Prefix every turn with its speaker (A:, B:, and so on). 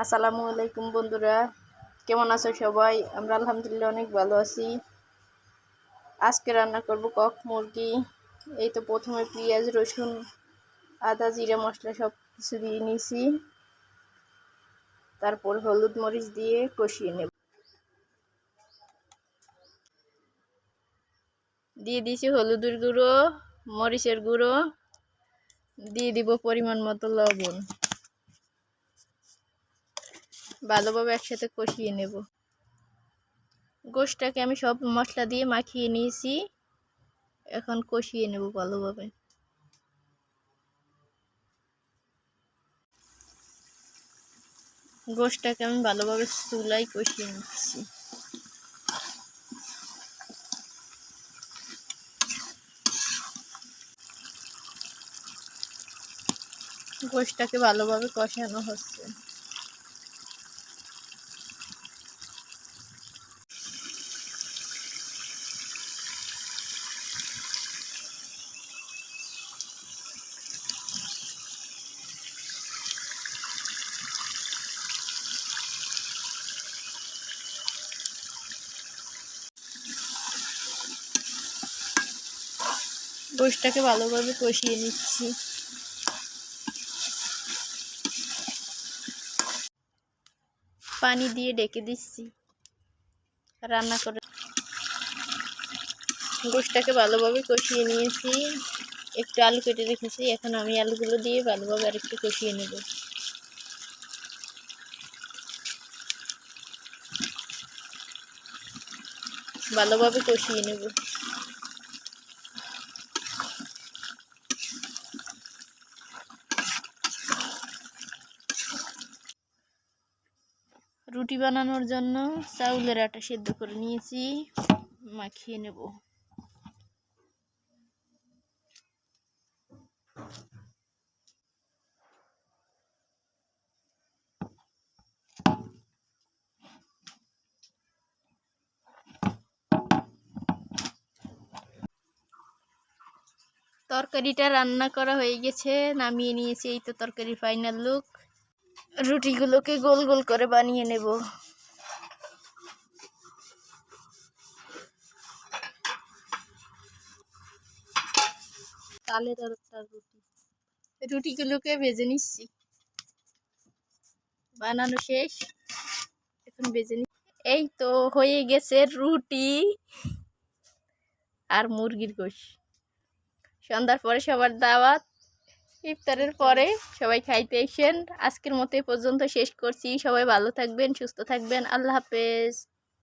A: আসসালামু আলাইকুম বন্ধুরা, কেমন আছো সবাই? আমরা আলহামদুলিল্লাহ অনেক ভালো আছি। আজকে রান্না করব কক মুরগি। এই তো প্রথমে পেঁয়াজ, রসুন, আদা, জিরা মশলা সব কিছু দিয়ে নিয়েছি। তারপর হলুদ মরিচ দিয়ে কষিয়ে নেব। দিয়ে দিয়েছি হলুদের গুঁড়ো, মরিচের গুঁড়ো, দিয়ে দিব পরিমাণ মতো লবণ। ভালোভাবে একসাথে কষিয়ে নেব। গোশটাকে আমি সব মশলা দিয়ে মাখিয়ে নিয়েছি, এখন কষিয়ে নেব ভালোভাবে। গোশটাকে আমি ভালোভাবে চুলায় কষিয়ে নিচ্ছি। গোশটাকে ভালোভাবে কষানো হচ্ছে। গোশটাকে ভালোভাবে কষিয়ে নিচ্ছি। পানি দিয়ে ঢেকে দিচ্ছি রান্না করে। গোশটাকে ভালোভাবে কষিয়ে নিয়েছি, একটু আলু কেটে রেখেছি, এখন আমি আলুগুলো দিয়ে ভালোভাবে আরেকটু কষিয়ে নেব। ভালোভাবে কষিয়ে নেব। রুটি বানানোর জন্য চাউলের আটা সেদ্ধ করে নিয়েছি, মাখিয়ে নেব। তরকারিটা রান্না করা হয়ে গেছে, নামিয়ে নিয়েছি। এই তো তরকারির ফাইনাল লুক। রুটিগুলোকে গোল গোল করে বানিয়ে নেব। তালের একটা রুটিগুলোকে ভেজে নিচ্ছি। বানানো শেষ, এখন ভেজে নিচ্ছি। এই তো হয়ে গেছে রুটি আর মুরগির গোশ। সন্ধ্যার পরে সবার দাওয়াত, ইফতারের পরে সবাই খাইতে এসেন। আজকের মতো এ পর্যন্ত শেষ করছি। সবাই ভালো থাকবেন, সুস্থ থাকবেন। আল্লাহ হাফেজ।